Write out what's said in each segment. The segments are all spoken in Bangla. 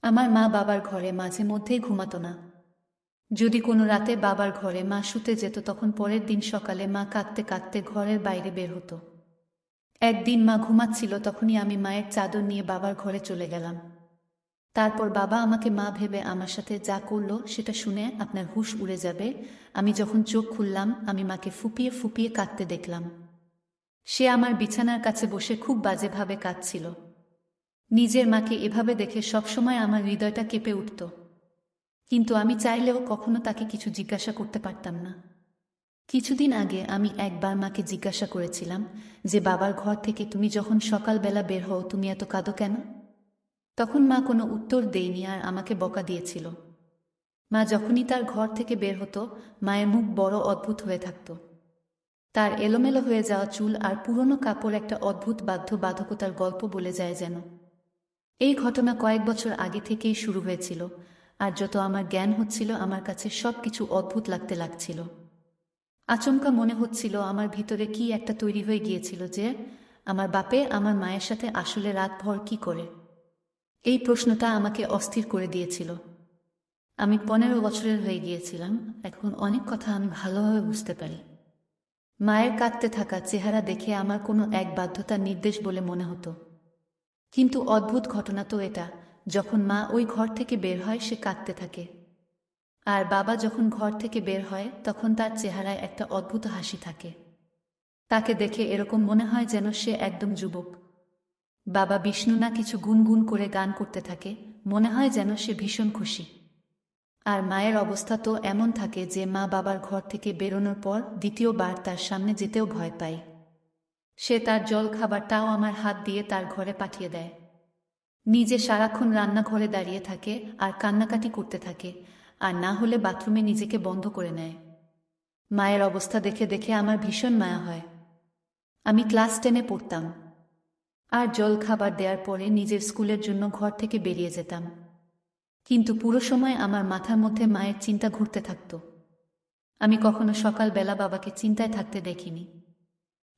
আমার মা বাবার ঘরে মাঝে মধ্যেই ঘুমাতো না। যদি কোনো রাতে বাবার ঘরে মা শুতে যেত, তখন পরের দিন সকালে মা কাঁদতে কাঁদতে ঘরের বাইরে বের হতো। একদিন মা ঘুমাচ্ছিল, তখনই আমি মায়ের চাদর নিয়ে বাবার ঘরে চলে গেলাম। তারপর বাবা আমাকে মা ভেবে আমার সাথে যা করলো সেটা শুনে আপনার হুঁশ উড়ে যাবে। আমি যখন চোখ খুললাম, আমি মাকে ফুপিয়ে ফুপিয়ে কাঁদতে দেখলাম। সে আমার বিছানার কাছে বসে খুব বাজেভাবে কাঁদছিল। নিজের মাকে এভাবে দেখে সবসময় আমার হৃদয়টা কেঁপে উঠত। কিন্তু আমি চাইলেও কখনো তাকে কিছু জিজ্ঞাসা করতে পারতাম না। কিছুদিন আগে আমি একবার মাকে জিজ্ঞাসা করেছিলাম যে, বাবার ঘর থেকে তুমি যখন সকালবেলা বের হও, তুমি এত কাঁদো কেন? তখন মা কোনো উত্তর দেয়নি আর আমাকে বকা দিয়েছিল। মা যখনই তার ঘর থেকে বের হতো, মায়ের মুখ বড় অদ্ভুত হয়ে থাকত। তার এলোমেলো হয়ে যাওয়া চুল আর পুরনো কাপড় একটা অদ্ভুত বাধ্যবাধকতার গল্প বলে যায় যেন। এই ঘটনা কয়েক বছর আগে থেকেই শুরু হয়েছিল, আর যত আমার জ্ঞান হচ্ছিল আমার কাছে সব কিছু অদ্ভুত লাগতে লাগছিল। আচমকা মনে হচ্ছিল আমার ভিতরে কি একটা তৈরি হয়ে গিয়েছিল যে আমার বাপে আমার মায়ের সাথে আসলে রাতভর কি করে। এই প্রশ্নটা আমাকে অস্থির করে দিয়েছিল। আমি 15 বছরের হয়ে গিয়েছিলাম, এখন অনেক কথা আমি ভালোভাবে বুঝতে পারি। মায়ের কাঁদতে থাকা চেহারা দেখে আমার কোনো এক বাধ্যতার নির্দেশ বলে মনে হতো। কিন্তু অদ্ভুত ঘটনা তো এটা, যখন মা ওই ঘর থেকে বের হয় সে কাঁদতে থাকে। আর বাবা যখন ঘর থেকে বের হয় তখন তার চেহারায় একটা অদ্ভুত হাসি থাকে। তাকে দেখে এরকম মনে হয় যেন সে একদম যুবক। বাবা বিষ্ণু না কিছু গুনগুন করে গান করতে থাকে, মনে হয় যেন সে ভীষণ খুশি। আর মায়ের অবস্থা তো এমন থাকে যে মা বাবার ঘর থেকে বেরোনোর পর দ্বিতীয়বার তার সামনে যেতেও ভয় পায়। সে তার জল খাবারটাও আমার হাত দিয়ে তার ঘরে পাঠিয়ে দেয়। নিজে সারাক্ষণ রান্নাঘরে দাঁড়িয়ে থাকে আর কান্নাকাটি করতে থাকে, আর না হলে বাথরুমে নিজেকে বন্ধ করে নেয়। মায়ের অবস্থা দেখে দেখে আমার ভীষণ মায়া হয়। আমি ক্লাস 10-এ পড়তাম, আর জল খাবার দেওয়ার পরে নিজের স্কুলের জন্য ঘর থেকে বেরিয়ে যেতাম। কিন্তু পুরো সময় আমার মাথার মধ্যে মায়ের চিন্তা ঘুরতে থাকত। আমি কখনো সকালবেলা বাবাকে চিন্তায় থাকতে দেখিনি।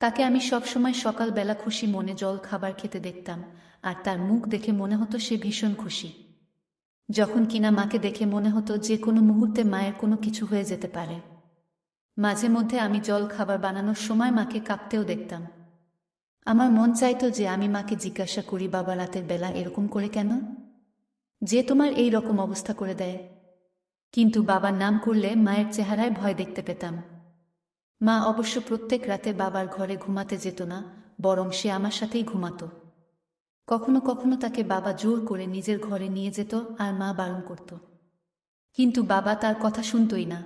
তাকে আমি সবসময় সকালবেলা খুশি মনে জল খাবার খেতে দেখতাম, আর তার মুখ দেখে মনে হতো সে ভীষণ খুশি। যখন কিনা মাকে দেখে মনে হতো যে কোনো মুহূর্তে মায়ের কোনো কিছু হয়ে যেতে পারে। মাঝে মধ্যে আমি জল খাবার বানানোর সময় মাকে কাঁপতেও দেখতাম। আমার মন চাইতো যে আমি মাকে জিজ্ঞাসা করি, বাবা রাতের বেলা এরকম করে কেন, যে তোমার এই রকম অবস্থা করে দেয়। কিন্তু বাবার নাম করলে মায়ের চেহারায় ভয় দেখতে পেতাম। মা অবশ্য প্রত্যেক রাতে বাবার ঘরে ঘুমাতে যেত না, বরং সে আমার সাথেই ঘুমাতো। কখনো কখনো তাকে বাবা জোর করে নিজের ঘরে নিয়ে যেত আর মা বারণ করত। কিন্তু বাবা তার কথা শুনতই না।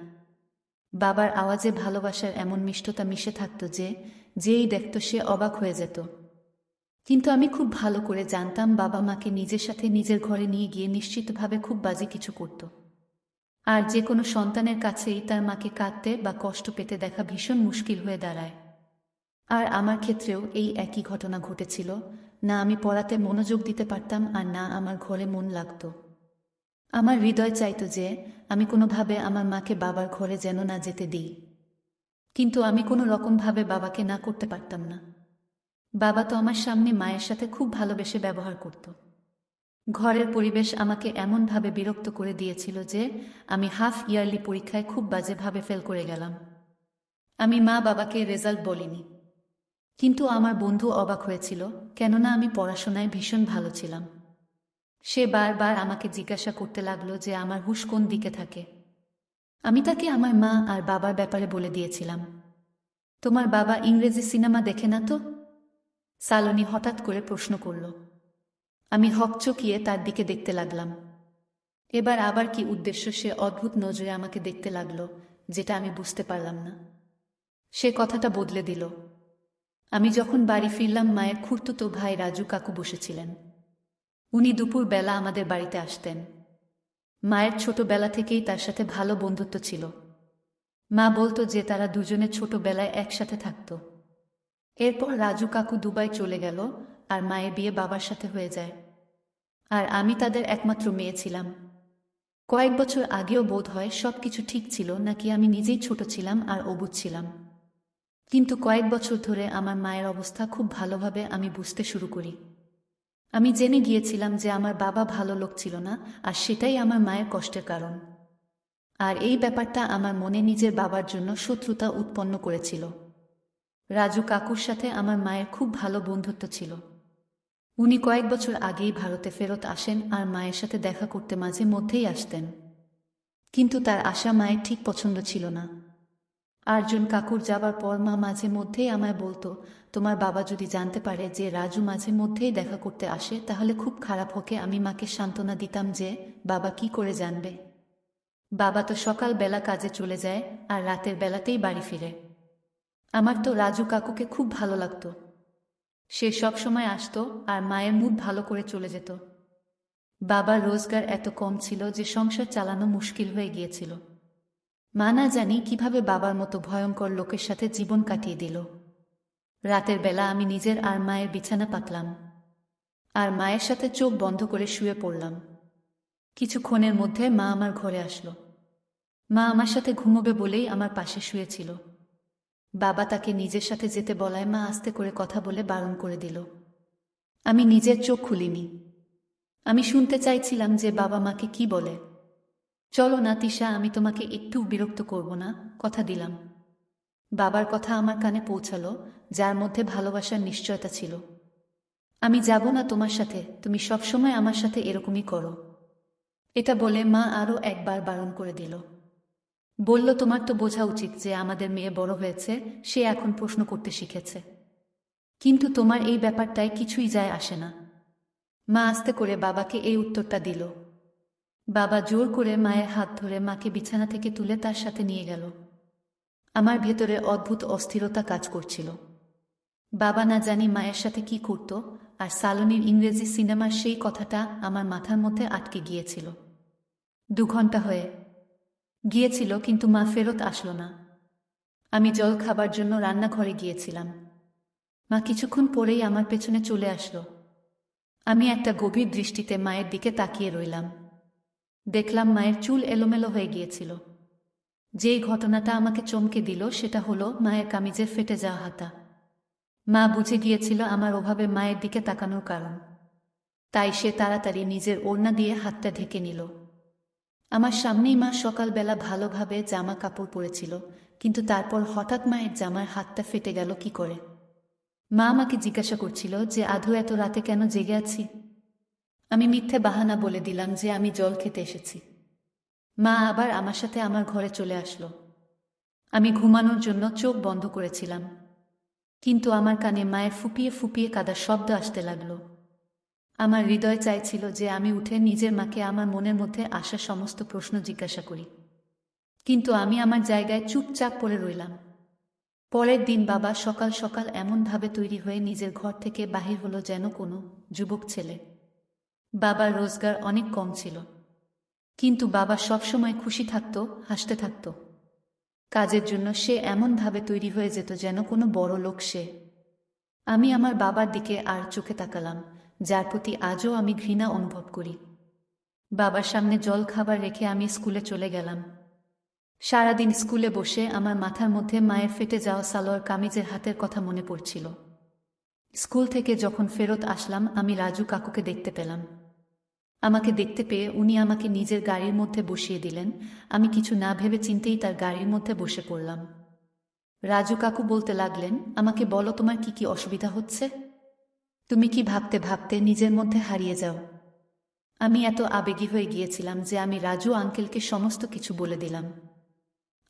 বাবার আওয়াজে ভালোবাসার এমন মিষ্টতা মিশে থাকত যে যেই দেখত সে অবাক হয়ে যেত। কিন্তু আমি খুব ভালো করে জানতাম বাবা মাকে নিজের সাথে নিজের ঘরে নিয়ে গিয়ে নিশ্চিতভাবে খুব বাজে কিছু করত। আর যে কোনো সন্তানের কাছেই তার মাকে কাঁদতে বা কষ্ট পেতে দেখা ভীষণ মুশকিল হয়ে দাঁড়ায়। আর আমার ক্ষেত্রেও এই একই ঘটনা ঘটেছিল। না আমি পড়াতে মনোযোগ দিতে পারতাম, আর না আমার ঘরে মন লাগত। আমার হৃদয় চাইতো যে আমি কোনোভাবে আমার মাকে বাবার ঘরে যেন না যেতে দিই। কিন্তু আমি কোনো রকমভাবে বাবাকে না করতে পারতাম না। বাবা তো আমার সামনে মায়ের সাথে খুব ভালোবেসে ব্যবহার করত। ঘরের পরিবেশ আমাকে এমনভাবে বিরক্ত করে দিয়েছিল যে আমি হাফ ইয়ারলি পরীক্ষায় খুব বাজেভাবে ফেল করে গেলাম। আমি মা বাবাকে রেজাল্ট বলিনি, কিন্তু আমার বন্ধু অবাক হয়েছিল, কেননা আমি পড়াশোনায় ভীষণ ভালো ছিলাম। সে বারবার আমাকে জিজ্ঞাসা করতে লাগলো যে আমার হুঁশ কোন দিকে থাকে। আমি তাকে আমার মা আর বাবার ব্যাপারে বলে দিয়েছিলাম। তোমার বাবা ইংরেজি সিনেমা দেখে না তো? সালোনি হঠাৎ করে প্রশ্ন করল। আমি হকচকিয়ে তার দিকে দেখতে লাগলাম। এবার আবার কি উদ্দেশ্য সে অদ্ভুত নজরে আমাকে দেখতে লাগলো, যেটা আমি বুঝতে পারলাম না। সে কথাটা বদলে দিল। আমি যখন বাড়ি ফিরলাম, মায়ের খুড়তুতো ভাই রাজু কাকু বসেছিলেন। উনি দুপুর বেলা আমাদের বাড়িতে আসতেন। মায়ের ছোটবেলা থেকেই তার সাথে ভালো বন্ধুত্ব ছিল। মা বলতো যে তারা দুজনে ছোটবেলায় একসাথে থাকত। এরপর রাজু কাকু দুবাই চলে গেল, আর মায়ের বিয়ে বাবার সাথে হয়ে যায়। আর আমি তাদের একমাত্র মেয়ে ছিলাম। কয়েক বছর আগেও বোধ হয় সব কিছু ঠিক ছিল, নাকি আমি নিজেই ছোট ছিলাম আর অবুঝ ছিলাম। কিন্তু কয়েক বছর ধরে আমার মায়ের অবস্থা খুব ভালোভাবে আমি বুঝতে শুরু করি। আমি জেনে গিয়েছিলাম যে আমার বাবা ভালো লোক ছিল না, আর সেটাই আমার মায়ের কষ্টের কারণ। আর এই ব্যাপারটা আমার মনে নিজের বাবার জন্য শত্রুতা উৎপন্ন করেছিল। রাজু কাকুর সাথে আমার মায়ের খুব ভালো বন্ধুত্ব ছিল। উনি কয়েক বছর আগেই ভারতে ফেরত আসেন আর মায়ের সাথে দেখা করতে মাঝে মধ্যেই আসতেন। কিন্তু তার আসা মায়ের ঠিক পছন্দ ছিল না। আর্জুন কাকুর যাবার পর মা মাঝে মধ্যেই আমায় বলতো, তোমার বাবা যদি জানতে পারে যে রাজু মাঝে মধ্যেই দেখা করতে আসে তাহলে খুব খারাপ হবে। আমি মাকে সান্ত্বনা দিতাম যে বাবা কি করে জানবে, বাবা তো সকালবেলা কাজে চলে যায় আর রাতের বেলাতেই বাড়ি ফিরে। আমার তো রাজু কাকুকে খুব ভালো লাগতো। সে সব সময় আসতো আর মায়ের মুড ভালো করে চলে যেত। বাবার রোজগার এত কম ছিল যে সংসার চালানো মুশকিল হয়ে গিয়েছিল। মা না জানি কিভাবে বাবার মতো ভয়ঙ্কর লোকের সাথে জীবন কাটিয়ে দিল। রাতের বেলা আমি নিজের আর মায়ের বিছানা পাতলাম আর মায়ের সাথে চোখ বন্ধ করে শুয়ে পড়লাম। কিছুক্ষণের মধ্যে মা আমার ঘরে আসলো। মা আমার সাথে ঘুমোবে বলেই আমার পাশে শুয়েছিল। বাবা তাকে নিজের সাথে যেতে বলায় মা আস্তে করে কথা বলে বারণ করে দিল। আমি নিজের চোখ খুলিনি। আমি শুনতে চাইছিলাম যে বাবা মাকে কি বলে। চলো না তিশা, আমি তোমাকে একটু বিরক্ত করব না, কথা দিলাম। বাবার কথা আমার কানে পৌঁছালো, যার মধ্যে ভালোবাসার নিশ্চয়তা ছিল। আমি যাব না তোমার সাথে, তুমি সবসময় আমার সাথে এরকমই করো। এটা বলে মা আরও একবার বারণ করে দিল। বলল, তোমার তো বোঝা উচিত যে আমাদের মেয়ে বড় হয়েছে, সে এখন প্রশ্ন করতে শিখেছে। কিন্তু তোমার এই ব্যাপারটায় কিছুই যায় আসে না। মা আস্তে করে বাবাকে এই উত্তরটা দিল। বাবা জোর করে মায়ের হাত ধরে মাকে বিছানা থেকে তুলে তার সাথে নিয়ে গেল। আমার ভেতরে অদ্ভুত অস্থিরতা কাজ করছিল। বাবা না জানি মায়ের সাথে কি করত, আর সালোনির ইংরেজি সিনেমার সেই কথাটা আমার মাথার মধ্যে আটকে গিয়েছিল। 2 ঘন্টা হয়ে গিয়েছিল কিন্তু মা ফেরত আসলো না। আমি জল খাবার জন্য রান্নাঘরে গিয়েছিলাম। মা কিছুক্ষণ পরেই আমার পেছনে চলে আসলো। আমি একটা গভীর দৃষ্টিতে মায়ের দিকে তাকিয়ে রইলাম। দেখলাম মায়ের চুল এলোমেলো হয়ে গিয়েছিল। যেই ঘটনাটা আমাকে চমকে দিল সেটা হলো মায়ের কামিজের ফেটে যাওয়া হাতা। মা বুঝে গিয়েছিল আমার ওভাবে মায়ের দিকে তাকানোর কারণ, তাই সে তাড়াতাড়ি নিজের ওড়না দিয়ে হাতটা ঢেকে নিল। আমার সামনেই মা সকালবেলা ভালোভাবে জামা কাপড় পরেছিল, কিন্তু তারপর হঠাৎ মায়ের জামার হাতটা ফেটে গেল কি করে। মা আমাকে জিজ্ঞাসা করছিল যে আধু এত রাতে কেন জেগে আছি। আমি মিথ্যে বাহানা বলে দিলাম যে আমি জল খেতে এসেছি। মা আবার আমার সাথে আমার ঘরে চলে আসলো। আমি ঘুমানোর জন্য চোখ বন্ধ করেছিলাম, কিন্তু আমার কানে মায়ের ফুপিয়ে ফুপিয়ে কাদার শব্দ আসতে লাগলো। আমার হৃদয় চাইছিল যে আমি উঠে নিজের মাকে আমার মনের মধ্যে আসা সমস্ত প্রশ্ন জিজ্ঞাসা করি, কিন্তু আমি আমার জায়গায় চুপচাপ পড়ে রইলাম। পরের দিন বাবা সকাল সকাল এমনভাবে তৈরি হয়ে নিজের ঘর থেকে বাহির হলো যেন কোনো যুবক ছেলে। বাবার রোজগার অনেক কম ছিল, কিন্তু বাবা সবসময় খুশি থাকত, হাসতে থাকত। কাজের জন্য সে এমনভাবে তৈরি হয়ে যেত যেন কোনো বড় লোক সে। আমি আমার বাবার দিকে আর চোখে তাকালাম, যার প্রতি আজও আমি ঘৃণা অনুভব করি। বাবার সামনে জল খাবার রেখে আমি স্কুলে চলে গেলাম। সারাদিন স্কুলে বসে আমার মাথার মধ্যে মায়ের ফেটে যাওয়া সালোয়ার কামিজের হাতের কথা মনে পড়ছিল। স্কুল থেকে যখন ফেরত আসলাম আমি রাজু কাকুকে দেখতে পেলাম। আমাকে দেখতে পেয়ে উনি আমাকে নিজের গাড়ির মধ্যে বসিয়ে দিলেন। আমি কিছু না ভেবে চিন্তেই তার গাড়ির মধ্যে বসে পড়লাম। রাজু কাকু বলতে লাগলেন, আমাকে বলো তোমার কি কি অসুবিধা হচ্ছে। তুমি কি ভাবতে ভাবতে নিজের মধ্যে হারিয়ে যাও। আমি এত আবেগী হয়ে গিয়েছিলাম যে আমি রাজু আঙ্কেলকে সমস্ত কিছু বলে দিলাম।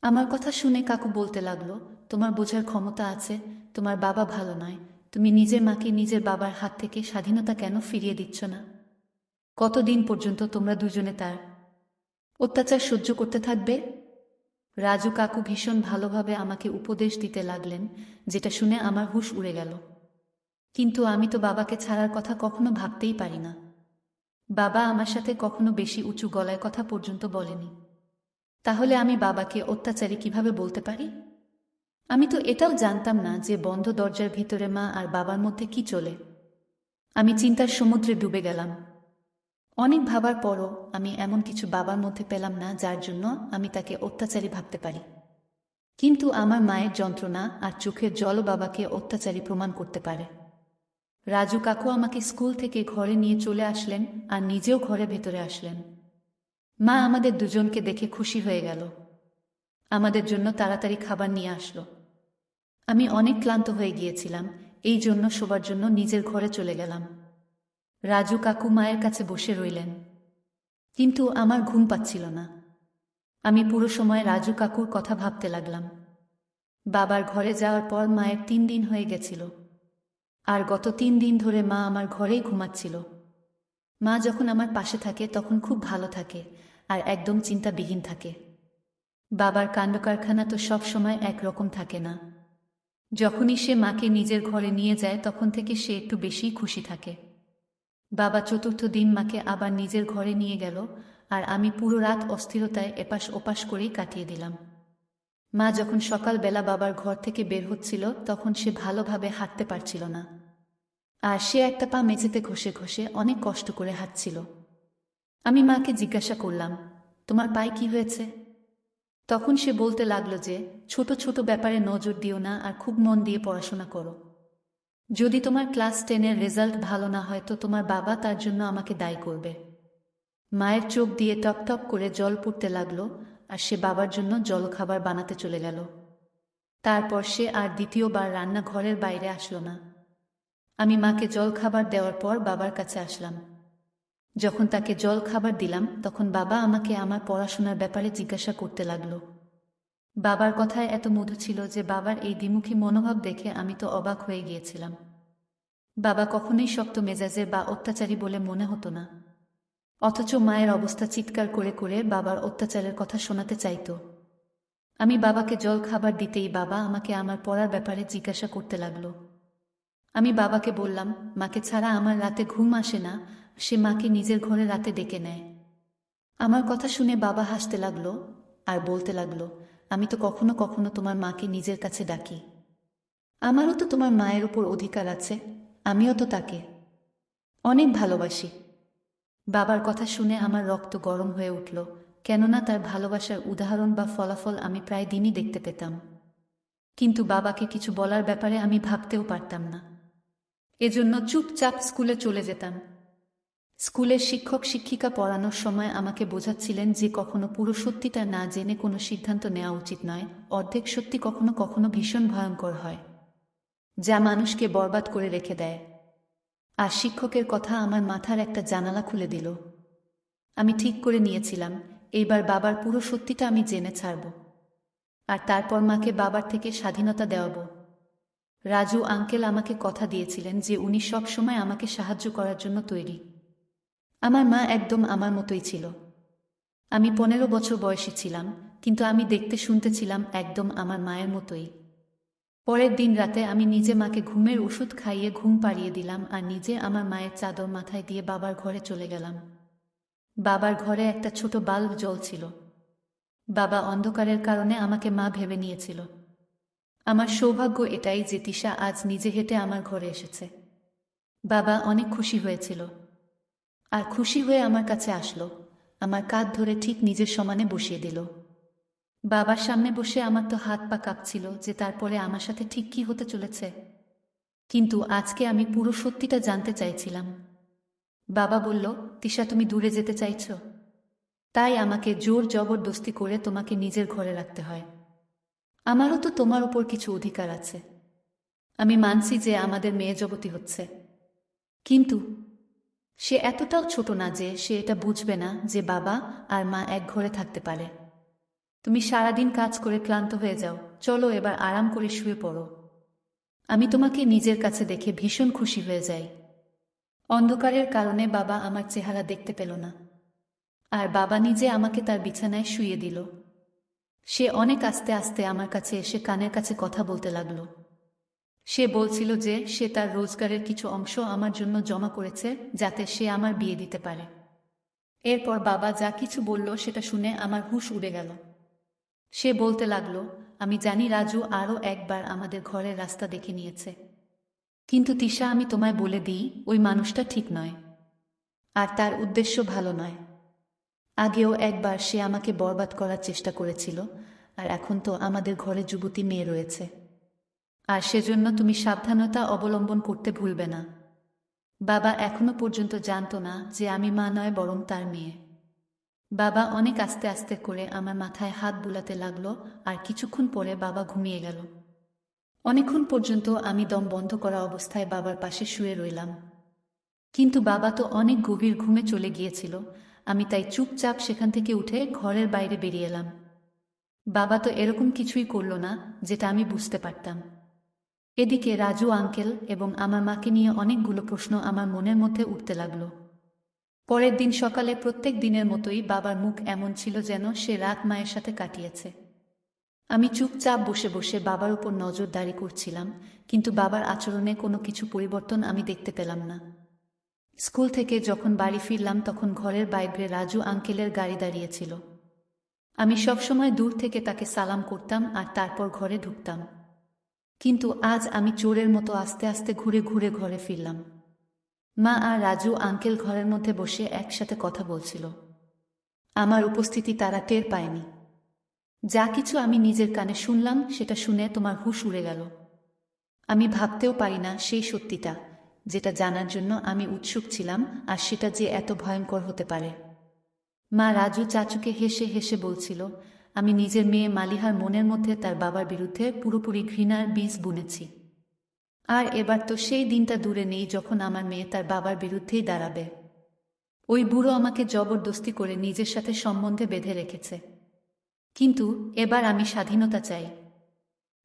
আমার কথা শুনে কাকু বলতে লাগলো, তোমার বোঝার ক্ষমতা আছে, তোমার বাবা ভালো নয়, তুমি নিজের মাকে নিজের বাবার হাত থেকে স্বাধীনতা কেন ফিরিয়ে দিচ্ছ না। কতদিন পর্যন্ত তোমরা দুজনে তার অত্যাচার সহ্য করতে থাকবে। রাজু কাকু ভীষণ ভালোভাবে আমাকে উপদেশ দিতে লাগলেন, যেটা শুনে আমার হুঁশ উড়ে গেল। কিন্তু আমি তো বাবাকে ছাড়ার কথা কখনো ভাবতেই পারি না। বাবা আমার সাথে কখনো বেশি উঁচু গলায় কথা পর্যন্ত বলেনি। তাহলে আমি বাবাকে অত্যাচারী কিভাবে বলতে পারি। আমি তো এটাও জানতাম না যে বন্ধ দরজার ভিতরে মা আর বাবার মধ্যে কি চলে। আমি চিন্তার সমুদ্রে ডুবে গেলাম। অনেক ভাবার পরও আমি এমন কিছু বাবার মধ্যে পেলাম না যার জন্য আমি তাকে অত্যাচারী ভাবতে পারি। কিন্তু আমার মায়ের যন্ত্রণা আর চোখের জল বাবাকে অত্যাচারী প্রমাণ করতে পারে। রাজু কাকু আমাকে স্কুল থেকে ঘরে নিয়ে চলে আসলেন আর নিজেও ঘরে ভেতরে আসলেন। মা আমাদের দুজনকে দেখে খুশি হয়ে গেল। আমাদের জন্য তাড়াতাড়ি খাবার নিয়ে আসলো। আমি অনেক ক্লান্ত হয়ে গিয়েছিলাম, এই জন্য শোবার জন্য নিজের ঘরে চলে গেলাম। রাজু কাকু মায়ের কাছে বসে রইলেন, কিন্তু আমার ঘুম পাচ্ছিল না। আমি পুরো সময় রাজু কাকুর কথা ভাবতে লাগলাম। বাবার ঘরে যাওয়ার পর মায়ের 3 দিন হয়ে গেছিল, আর গত 3 দিন ধরে মা আমার ঘরেই ঘুমাচ্ছিল। মা যখন আমার পাশে থাকে তখন খুব ভালো থাকে আর একদম চিন্তাবিহীন থাকে। বাবার কাণ্ডকারখানা তো সব সময় একরকম থাকে না। যখনই সে মাকে নিজের ঘরে নিয়ে যায় তখন থেকে সে একটু বেশি খুশি থাকে। বাবা চতুর্থ দিন মাকে আবার নিজের ঘরে নিয়ে গেল, আর আমি পুরো রাত অস্থিরতায় এপাশ ওপাশ করেই কাটিয়ে দিলাম। মা যখন সকালবেলা বাবার ঘর থেকে বের হচ্ছিল তখন সে ভালোভাবে হাঁটতে পারছিল না, আর সে একটা পা মেঝেতে ঘষে ঘষে অনেক কষ্ট করে হাঁটছিল। আমি মাকে জিজ্ঞাসা করলাম, তোমার পায়ে কি হয়েছে? তখন সে বলতে লাগলো যে, ছোট ছোট ব্যাপারে নজর দিও না আর খুব মন দিয়ে পড়াশোনা করো। যদি তোমার ক্লাস 10-এর রেজাল্ট ভালো না হয় তো তোমার বাবা তার জন্য আমাকে দায়ী করবে। মায়ের চোখ দিয়ে টপ টপ করে জল পড়তে লাগলো, আর সে বাবার জন্য জলখাবার বানাতে চলে গেল। তারপর সে আর দ্বিতীয়বার রান্নাঘরের বাইরে আসলো না। আমি মাকে জলখাবার দেওয়ার পর বাবার কাছে আসলাম। যখন তাকে জল খাবার দিলাম তখন বাবা আমাকে আমার পড়াশোনার ব্যাপারে জিজ্ঞাসা করতে লাগলো। বাবার কথায় এত মধু ছিল যে বাবার এই দ্বিমুখী মনোভাব দেখে আমি তো অবাক হয়ে গিয়েছিলাম। বাবা কখনোই শক্ত মেজাজের বা অত্যাচারী বলে মনে হতো না, অথচ মায়ের অবস্থা চিৎকার করে করে বাবার অত্যাচারের কথা শোনাতে চাইত। আমি বাবাকে জল খাবার দিতেই বাবা আমাকে আমার পড়ার ব্যাপারে জিজ্ঞাসা করতে লাগলো। আমি বাবাকে বললাম, মাকে ছাড়া আমার রাতে ঘুম আসে না, সে মাকে নিজের ঘরে রাতে ডেকে নেয়। আমার কথা শুনে বাবা হাসতে লাগলো আর বলতে লাগলো, আমি তো কখনো কখনো তোমার মাকে নিজের কাছে ডাকি। আমারও তো তোমার মায়ের উপর অধিকার আছে, আমিও তো তাকে অনেক ভালোবাসি। বাবার কথা শুনে আমার রক্ত গরম হয়ে উঠল, কেননা তার ভালোবাসার উদাহরণ বা ফলাফল আমি প্রায় দিনই দেখতে পেতাম। কিন্তু বাবাকে কিছু বলার ব্যাপারে আমি ভাবতেও পারতাম না। এজন্য চুপচাপ স্কুলে চলে যেতাম। স্কুলের শিক্ষক শিক্ষিকা পড়ানোর সময় আমাকে বোঝাচ্ছিলেন যে কখনো পুরো সত্যিটা না জেনে কোনো সিদ্ধান্ত নেওয়া উচিত নয়। অর্ধেক সত্যি কখনো কখনো ভীষণ ভয়ঙ্কর হয়, যা মানুষকে বরবাদ করে রেখে দেয়। আর শিক্ষকের কথা আমার মাথার একটা জানালা খুলে দিল। আমি ঠিক করে নিয়েছিলাম, এইবার বাবার পুরো সত্যিটা আমি জেনে ছাড়ব, আর তারপর মাকে বাবার থেকে স্বাধীনতা দেওয়াব। রাজু আঙ্কেল আমাকে কথা দিয়েছিলেন যে উনি সব সময় আমাকে সাহায্য করার জন্য তৈরি। আমার মা একদম আমার মতোই ছিল। আমি 15 বছর বয়সী ছিলাম, কিন্তু আমি দেখতে শুনতে ছিলাম একদম আমার মায়ের মতোই। পরের দিন রাতে আমি নিজে মাকে ঘুমের ওষুধ খাইয়ে ঘুম পাড়িয়ে দিলাম আর নিজে আমার মায়ের চাদর মাথায় দিয়ে বাবার ঘরে চলে গেলাম। বাবার ঘরে একটা ছোট বাল্ব জ্বলছিল। বাবা অন্ধকারের কারণে আমাকে মা ভেবে নিয়েছিল। আমার সৌভাগ্য এটাই যে তিশা আজ নিজে হেঁটে আমার ঘরে এসেছে। বাবা অনেক খুশি হয়েছিল, আর খুশি হয়ে আমার কাছে আসলো, আমার কাঁধ ধরে ঠিক নিজের সমানে বসিয়ে দিল। বাবার সামনে বসে আমার তো হাত পা কাঁপছিল যে তারপরে আমার সাথে ঠিক কি হতে চলেছে। কিন্তু আজকে আমি পুরো সত্যিটা জানতে চাইছিলাম। বাবা বলল, তিশা তুমি দূরে যেতে চাইছ, তাই আমাকে জোর জবরদস্তি করে তোমাকে নিজের ঘরে রাখতে হয়। আমারও তো তোমার উপর কিছু অধিকার আছে। আমি মানছি যে আমাদের মেয়ে জগতী হচ্ছে, কিন্তু সে এতটাও ছোট না যে সে এটা বুঝবে না যে বাবা আর মা এক ঘরে থাকতে পারে। তুমি সারাদিন কাজ করে ক্লান্ত হয়ে যাও, চলো এবার আরাম করে শুয়ে পড়ো। আমি তোমাকে নিজের কাছে দেখে ভীষণ খুশি হয়ে যাই। অন্ধকারের কারণে বাবা আমার চেহারা দেখতে পেল না, আর বাবা নিজে আমাকে তার বিছানায় শুইয়ে দিল। সে অনেক আস্তে আস্তে আমার কাছে এসে কানের কাছে কথা বলতে লাগলো। সে বলছিল যে সে তার রোজগারের কিছু অংশ আমার জন্য জমা করেছে যাতে সে আমার বিয়ে দিতে পারে। এরপর বাবা যা কিছু বলল সেটা শুনে আমার হুঁশ উড়ে গেল। সে বলতে লাগলো, আমি জানি রাজু আরও একবার আমাদের ঘরের রাস্তা দেখে নিয়েছে, কিন্তু তিশা আমি তোমায় বলে দিই ওই মানুষটা ঠিক নয়, আর তার উদ্দেশ্য ভালো নয়। আগেও একবার সে আমাকে বরবাদ করার চেষ্টা করেছিল, আর এখন তো আমাদের ঘরে যুবতী মেয়ে রয়েছে। আর সেজন্য তুমি সাবধানতা অবলম্বন করতে ভুলবে না। বাবা এখনো পর্যন্ত জানতো না যে আমি মা নয় বরং তার মেয়ে। বাবা অনেক আস্তে আস্তে করে আমার মাথায় হাত বুলাতে লাগলো, আর কিছুক্ষণ পরে বাবা ঘুমিয়ে গেল। অনেকক্ষণ পর্যন্ত আমি দম বন্ধ করা অবস্থায় বাবার পাশে শুয়ে রইলাম। কিন্তু বাবা তো অনেক গভীর ঘুমে চলে গিয়েছিল। আমি তাই চুপচাপ সেখান থেকে উঠে ঘরের বাইরে বেরিয়ে এলাম। বাবা তো এরকম কিছুই করল না যেটা আমি বুঝতে পারতাম। এদিকে রাজু আঙ্কেল এবং আমার মাকে নিয়ে অনেকগুলো প্রশ্ন আমার মনের মধ্যে উঠতে লাগলো। পরের দিন সকালে প্রত্যেক দিনের মতোই বাবার মুখ এমন ছিল যেন সে রাত মায়ের সাথে কাটিয়েছে। আমি চুপচাপ বসে বসে বাবার উপর নজরদারি করছিলাম, কিন্তু বাবার আচরণে কোনো কিছু পরিবর্তন আমি দেখতে পেলাম না। স্কুল থেকে যখন বাড়ি ফিরলাম তখন ঘরের বাইরে রাজু আঙ্কেলের গাড়ি দাঁড়িয়েছিল। আমি সবসময় দূর থেকে তাকে সালাম করতাম আর তারপর ঘরে ঢুকতাম। কিন্তু আজ আমি চোরের মতো আস্তে আস্তে ঘুরে ঘুরে ঘরে ফিরলাম। মা আর রাজু আঙ্কেল ঘরের মধ্যে বসে একসাথে কথা বলছিল। আমার উপস্থিতি তারা টের পায়নি। যা কিছু আমি নিজের কানে শুনলাম সেটা শুনে তোমার হুঁশ উড়ে গেল। আমি ভাবতেও পারি না সেই সত্যিটা, যেটা জানার জন্য আমি উৎসুক ছিলাম, আর সেটা যে এত ভয়ঙ্কর হতে পারে। মা রাজু চাচুকে হেসে হেসে বলছিল, আমি নিজের মেয়ে মালিহার মনের মধ্যে তার বাবার বিরুদ্ধে পুরোপুরি ঘৃণার বীজ বুনেছি। আর এবার তো সেই দিনটা দূরে নেই যখন আমার মেয়ে তার বাবার বিরুদ্ধেই দাঁড়াবে। ওই বুড়ো আমাকে জবরদস্তি করে নিজের সাথে সম্বন্ধে বেঁধে রেখেছে। কিন্তু এবার আমি স্বাধীনতা চাই।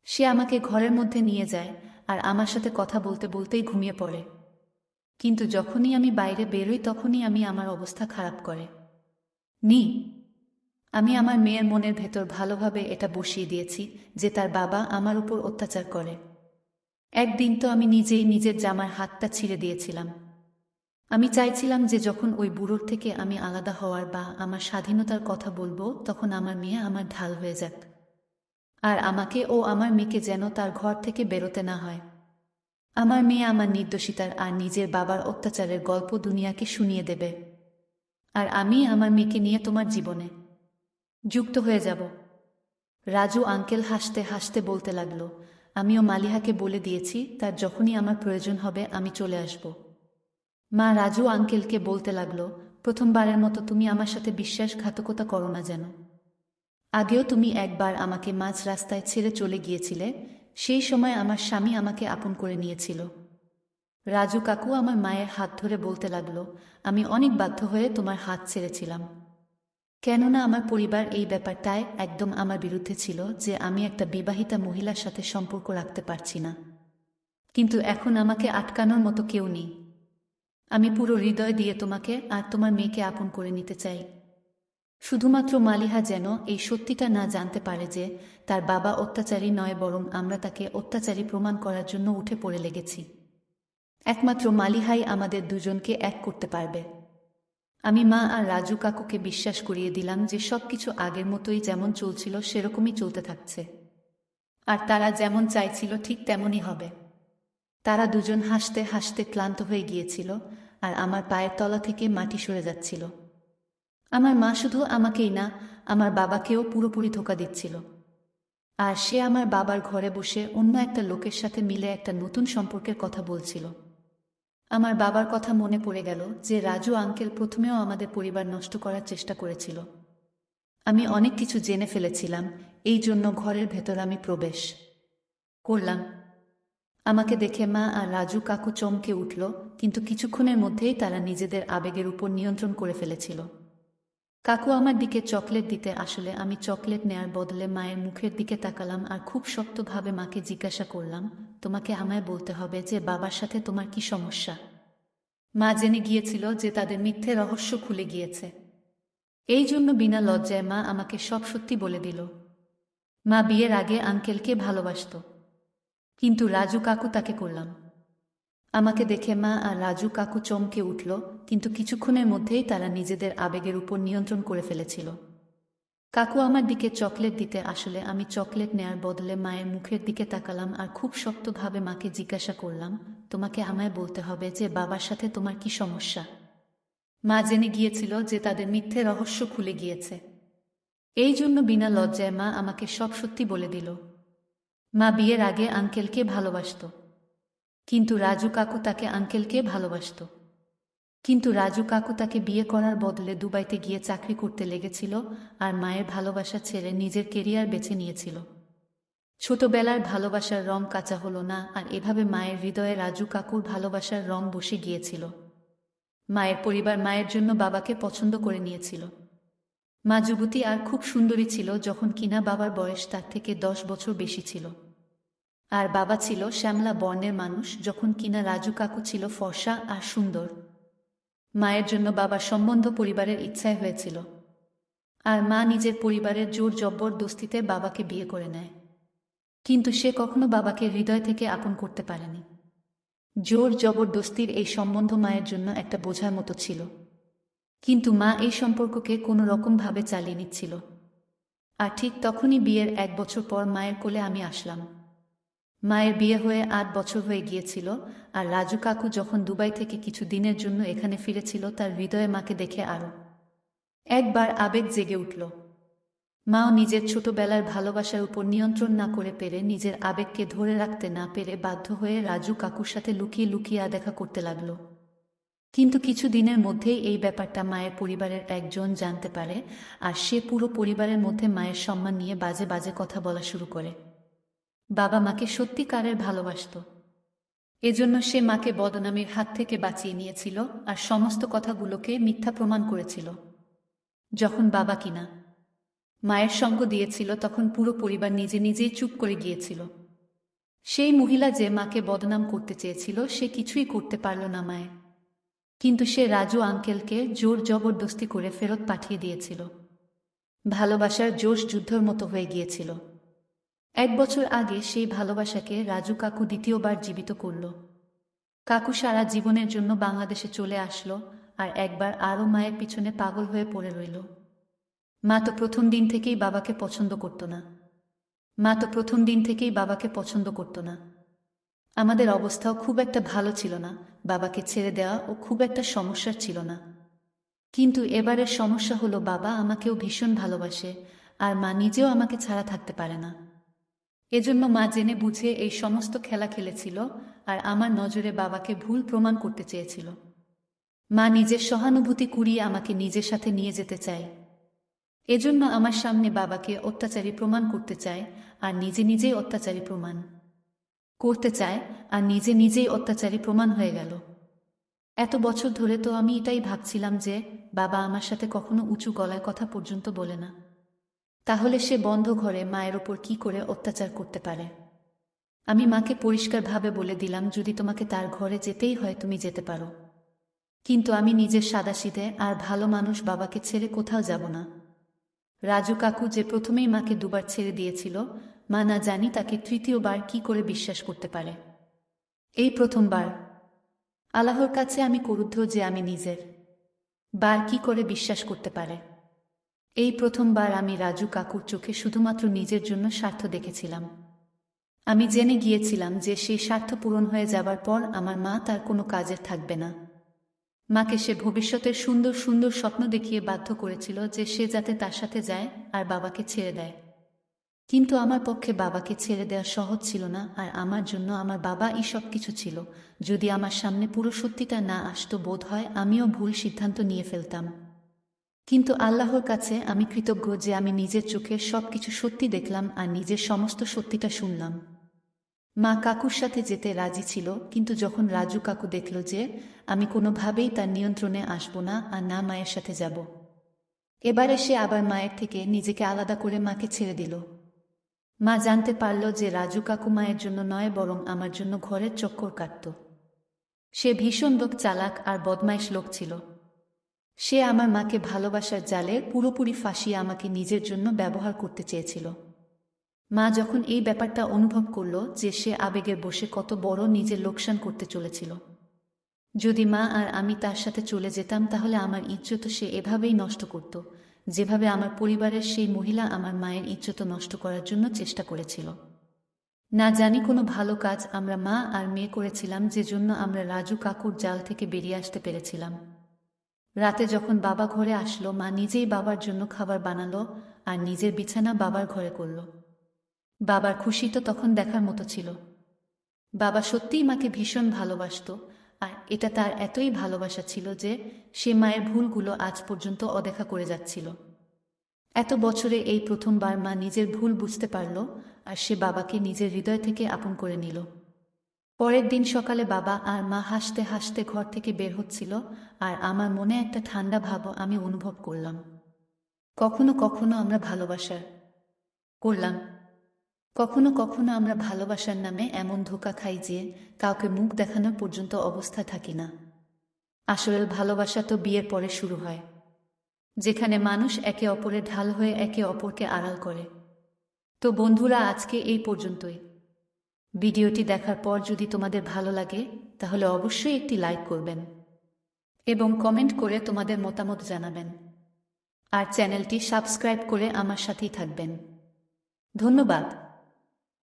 সে আমাকে ঘরের মধ্যে নিয়ে যায় আর আমার সাথে কথা বলতে বলতেই ঘুমিয়ে পড়ে। কিন্তু যখনই আমি বাইরে বেরোই তখনই আমি আমার অবস্থা খারাপ করে নি। আমি আমার মেয়ের মনের ভেতর ভালোভাবে এটা বসিয়ে দিয়েছি যে তার বাবা আমার উপর অত্যাচার করে। একদিন তো আমি নিজেই নিজের জামার হাতটা ছিঁড়ে দিয়েছিলাম। আমি চাইছিলাম যে যখন ওই বুড়োর থেকে আমি আলাদা হওয়ার বা আমার স্বাধীনতার কথা বলবো তখন আমার মেয়ে আমার ঢাল হয়ে যাক, আর আমাকে ও আমার মেয়েকে যেন তার ঘর থেকে বেরোতে না হয়। আমার মেয়ে আমার নির্দোষিতার আর নিজের বাবার অত্যাচারের গল্প দুনিয়াকে শুনিয়ে দেবে, আর আমি আমার মেয়েকে নিয়ে তোমার জীবনে যুক্ত হয়ে যাব। রাজু আঙ্কেল হাসতে হাসতে বলতে লাগলো, আমিও মালিহাকে বলে দিয়েছি তার যখনই আমার প্রয়োজন হবে আমি চলে আসব। মা রাজু আঙ্কেলকে বলতে লাগলো, প্রথমবারের মতো তুমি আমার সাথে বিশ্বাসঘাতকতা করো না যেন। আগেও তুমি একবার আমাকে মাঝ রাস্তায় ছেড়ে চলে গিয়েছিলে, সেই সময় আমার স্বামী আমাকে আপন করে নিয়েছিল। রাজু কাকু আমার মায়ের হাত ধরে বলতে লাগলো, আমি অনেক বাধ্য হয়ে তোমার হাত ছেড়েছিলাম, কেননা আমার পরিবার এই ব্যাপারটায় একদম আমার বিরুদ্ধে ছিল যে আমি একটা বিবাহিতা মহিলার সাথে সম্পর্ক রাখতে পারছি না। কিন্তু এখন আমাকে আটকানোর মতো কেউ নেই। আমি পুরো হৃদয় দিয়ে তোমাকে আর তোমার মেয়েকে আপন করে নিতে চাই। শুধুমাত্র মালিহা যেন এই সত্যিটা না জানতে পারে যে তার বাবা অত্যাচারী নয়, বরং আমরা তাকে অত্যাচারী প্রমাণ করার জন্য উঠে পড়ে লেগেছি। একমাত্র মালিহাই আমাদের দুজনকে এক করতে পারবে। আমি মা আর রাজু কাকুকে বিশ্বাস করিয়ে দিলাম যে সবকিছু আগের মতোই যেমন চলছিল সেরকমই চলতে থাকছে, আর তারা যেমন চাইছিল ঠিক তেমনই হবে। তারা দুজন হাসতে হাসতে ক্লান্ত হয়ে গিয়েছিল, আর আমার পায়ের তলা থেকে মাটি সরে যাচ্ছিল। আমার মা শুধু আমাকেই না, আমার বাবাকেও পুরোপুরি ধোঁকা দিচ্ছিল। আর সে আমার বাবার ঘরে বসে অন্য একটা লোকের সাথে মিলে একটা নতুন সম্পর্কের কথা বলছিল। আমার বাবার কথা মনে পড়ে গেল যে রাজু আঙ্কেল প্রথমেও আমাদের পরিবার নষ্ট করার চেষ্টা করেছিল। আমি অনেক কিছু জেনে ফেলেছিলাম, এই জন্য ঘরের ভেতর আমি প্রবেশ করলাম। আমাকে দেখে মা আর রাজু কাকু চমকে উঠল, কিন্তু কিছুক্ষণের মধ্যেই তারা নিজেদের আবেগের উপর নিয়ন্ত্রণ করে ফেলেছিল। কাকু আমার দিকে চকলেট দিতে আসলে আমি চকলেট নেয়ার বদলে মায়ের মুখের দিকে তাকালাম আর খুব শক্তভাবে মাকে জিজ্ঞাসা করলাম, তোমাকে আমায় বলতে হবে যে বাবার সাথে তোমার কি সমস্যা। মা জেনে গিয়েছিল যে তাদের মিথ্যে রহস্য খুলে গিয়েছে। এই জন্য বিনা লজ্জায় মা আমাকে সব সত্যি বলে দিল। মা বিয়ের আগে আঙ্কেলকে ভালোবাসত, কিন্তু রাজু কাকু তাকে করলাম। আমাকে দেখে মা আর রাজু কাকু চমকে উঠল, কিন্তু কিছুক্ষণের মধ্যেই তারা নিজেদের আবেগের উপর নিয়ন্ত্রণ করে ফেলেছিল। কাকু আমার দিকে চকলেট দিতে আসলে আমি চকলেট নেয়ার বদলে মায়ের মুখের দিকে তাকালাম আর খুব শক্তভাবে মাকে জিজ্ঞাসা করলাম, তোমাকে আমায় বলতে হবে যে বাবার সাথে তোমার কি সমস্যা। মা জেনে গিয়েছিল যে তাদের মিথ্যে রহস্য খুলে গিয়েছে। এই জন্য বিনা লজ্জায় মা আমাকে সব সত্যি বলে দিল। মা বিয়ের আগে আঙ্কেলকে ভালোবাসত, কিন্তু রাজু কাকু তাকে আঙ্কেলকে ভালোবাসত। কিন্তু রাজু কাকু তাকে বিয়ে করার বদলে দুবাইতে গিয়ে চাকরি করতে লেগেছিল আর মায়ের ভালোবাসা ছেড়ে নিজের কেরিয়ার বেছে নিয়েছিল। ছোটবেলার ভালোবাসার রং কাঁচা হলো না, আর এভাবে মায়ের হৃদয়ে রাজু কাকুর ভালোবাসার রং বসে গিয়েছিল। মায়ের পরিবার মায়ের জন্য বাবাকে পছন্দ করে নিয়েছিল। মা যুবতী আর খুব সুন্দরী ছিল, যখন কিনা বাবার বয়স তার থেকে 10 বছর বেশি ছিল। আর বাবা ছিল শ্যামলা বর্ণের মানুষ, যখন কিনা রাজু কাকু ছিল ফর্সা আর সুন্দর। মায়ের জন্য বাবার সম্বন্ধ পরিবারের ইচ্ছায় হয়েছিল, আর মা নিজের পরিবারের জোর জবরদস্তিতে বাবাকে বিয়ে করে নেয়। কিন্তু সে কখনো বাবাকে হৃদয় থেকে আপন করতে পারেনি। জোর জবরদস্তির এই সম্বন্ধ মায়ের জন্য একটা বোঝার মতো ছিল, কিন্তু মা এই সম্পর্ককে কোনো রকমভাবে চালিয়ে নিচ্ছিল। আর ঠিক তখনই বিয়ের 1 বছর পর মায়ের কোলে আমি আসলাম। মায়ের বিয়ে হয়ে 8 বছর হয়ে গিয়েছিল, আর রাজু কাকু যখন দুবাই থেকে কিছু দিনের জন্য এখানে ফিরেছিল, তার হৃদয়ে মাকে দেখে আরও একবার আবেগ জেগে উঠল। মাও নিজের ছোটবেলার ভালোবাসার উপর নিয়ন্ত্রণ না করে পেরে, নিজের আবেগকে ধরে রাখতে না পেরে বাধ্য হয়ে রাজু কাকুর সাথে লুকিয়ে লুকিয়ে দেখা করতে লাগল। কিন্তু কিছু দিনের মধ্যেই এই ব্যাপারটা মায়ের পরিবারের একজন জানতে পারে, আর সে পুরো পরিবারের মধ্যে মায়ের সম্মান নিয়ে বাজে বাজে কথা বলা শুরু করে। বাবা মাকে সত্যিকারের ভালোবাসত, এজন্য সে মাকে বদনামের হাত থেকে বাঁচিয়ে নিয়েছিল আর সমস্ত কথাগুলোকে মিথ্যা প্রমাণ করেছিল। যখন বাবা কিনা মায়ের সঙ্গ দিয়েছিল, তখন পুরো পরিবার নিজে নিজেই চুপ করে গিয়েছিল। সেই মহিলা যে মাকে বদনাম করতে চেয়েছিল, সে কিছুই করতে পারল না মায়ে, কিন্তু সে রাজু আঙ্কেলকে জোর জবরদস্তি করে ফেরত পাঠিয়ে দিয়েছিল। ভালোবাসার জোশ যুদ্ধের মতো হয়ে গিয়েছিল। 1 বছর আগে সেই ভালোবাসাকে রাজু কাকু দ্বিতীয়বার জীবিত করল। কাকু সারা জীবনের জন্য বাংলাদেশে চলে আসলো, আর একবার আরও মায়ের পিছনে পাগল হয়ে পড়ে রইল। মা তো প্রথম দিন থেকেই বাবাকে পছন্দ করত না। আমাদের অবস্থাও খুব একটা ভালো ছিল না, বাবাকে ছেড়ে দেওয়া ও খুব একটা সমস্যার ছিল না। কিন্তু এবারের সমস্যা হলো, বাবা আমাকেও ভীষণ ভালোবাসে, আর মা নিজেও আমাকে ছাড়া থাকতে পারে না। এজন্য মা জেনে বুঝে এই সমস্ত খেলা খেলেছিল, আর আমার নজরে বাবাকে ভুল প্রমাণ করতে চেয়েছিল। মা নিজের সহানুভূতি কুড়িয়ে আমাকে নিজের সাথে নিয়ে যেতে চায়। এজন্য আমার সামনে বাবাকে অত্যাচারী প্রমাণ করতে চায়, আর নিজে নিজেই অত্যাচারী প্রমাণ হয়ে গেল। এত বছর ধরে তো আমি এটাই ভাবছিলাম যে বাবা আমার সাথে কখনো উঁচু গলায় কথা পর্যন্ত বলে না, তাহলে সে বন্ধ ঘরে মায়ের ওপর কি করে অত্যাচার করতে পারে। আমি মাকে পরিষ্কারভাবে বলে দিলাম, যদি তোমাকে তার ঘরে যেতেই হয় তুমি যেতে পারো, কিন্তু আমি নিজের সাদাসিধে আর ভালো মানুষ বাবাকে ছেড়ে কোথাও যাব না। রাজু কাকু যে প্রথমেই মাকে 2বার ছেড়ে দিয়েছিল, মা না জানি তাকে তৃতীয়বার কি করে বিশ্বাস করতে পারে। এই প্রথমবার আল্লাহর কাছে আমি ক্রুদ্ধ যে আমি নিজের বার কি করে বিশ্বাস করতে পারে। এই প্রথমবার আমি রাজু কাকুর চোখে শুধুমাত্র নিজের জন্য স্বার্থ দেখেছিলাম। আমি জেনে গিয়েছিলাম যে সেই স্বার্থ পূরণ হয়ে যাবার পর আমার মা তার কোনো কাজের থাকবে না। মাকে সে ভবিষ্যতের সুন্দর সুন্দর স্বপ্ন দেখিয়ে বাধ্য করেছিল যে সে যাতে তার সাথে যায় আর বাবাকে ছেড়ে দেয়। কিন্তু আমার পক্ষে বাবাকে ছেড়ে দেওয়া সহজ ছিল না, আর আমার জন্য আমার বাবা সব কিছু ছিল। যদি আমার সামনে পুরো সত্যিটা না আসতো, বোধ হয় আমিও ভুল সিদ্ধান্ত নিয়ে ফেলতাম। কিন্তু আল্লাহর কাছে আমি কৃতজ্ঞ যে আমি নিজের চোখের সব কিছু সত্যি দেখলাম আর নিজের সমস্ত সত্যিটা শুনলাম। মা কাকুর সাথে যেতে রাজি ছিল, কিন্তু যখন রাজু কাকু দেখল যে আমি কোনোভাবেই তার নিয়ন্ত্রণে আসব না আর না মায়ের সাথে যাব, এবারে সে আবার মায়ের থেকে নিজেকে আলাদা করে মাকে ছেড়ে দিল। মা জানতে পারল যে রাজু কাকু মায়ের জন্য নয়, বরং আমার জন্য ঘরের চক্কর কাটত। সে ভীষণ লোক চালাক আর বদমাইশ লোক ছিল। সে আমার মাকে ভালোবাসার জালে পুরোপুরি ফাঁসিয়ে আমাকে নিজের জন্য ব্যবহার করতে চেয়েছিল। মা যখন এই ব্যাপারটা অনুভব করল যে সে আবেগে বসে কত বড় নিজের লোকসান করতে চলেছিল, যদি মা আর আমি তার সাথে চলে যেতাম, তাহলে আমার ইজ্জত সে এভাবেই নষ্ট করত, যেভাবে আমার পরিবারের সেই মহিলা আমার মায়ের ইজ্জত নষ্ট করার জন্য চেষ্টা করেছিল। না জানি কোনো ভালো কাজ আমরা মা আর মেয়ে করেছিলাম, যে জন্য আমরা রাজু কাকুর জাল থেকে বেরিয়ে আসতে পেরেছিলাম। রাতে যখন বাবা ঘরে আসলো, মা নিজেই বাবার জন্য খাবার বানালো আর নিজের বিছানা বাবার ঘরে করল। বাবার খুশি তো তখন দেখার মতো ছিল। বাবা সত্যিই মাকে ভীষণ ভালোবাসতো, আর এটা তার এতই ভালোবাসা ছিল যে সে মায়ের ভুলগুলো আজ পর্যন্ত অদেখা করে যাচ্ছিল। এত বছরে এই প্রথমবার মা নিজের ভুল বুঝতে পারল, আর সে বাবাকে নিজের হৃদয় থেকে আপন করে নিল। পরের দিন সকালে বাবা আর মা হাসতে হাসতে ঘর থেকে বের হচ্ছিল, আর আমার মনে একটা ঠান্ডা ভাব আমি অনুভব করলাম। কখনো কখনো আমরা ভালোবাসার করলাম কখনো কখনো আমরা ভালোবাসার নামে এমন ধোঁকা খাই যে কাউকে মুখ দেখানোর পর্যন্ত অবস্থা থাকি না। আসলে ভালোবাসা তো বিয়ের পরে শুরু হয়, যেখানে মানুষ একে অপরের ঢাল হয়ে একে অপরকে আড়াল করে। তো বন্ধুরা, আজকে এই পর্যন্তই। ভিডিওটি দেখার পর যদি তোমাদের ভালো লাগে তাহলে অবশ্যই একটি লাইক করবেন এবং কমেন্ট করে তোমাদের মতামত জানাবেন, আর চ্যানেলটি সাবস্ক্রাইব করে আমার সাথেই থাকবেন। ধন্যবাদ।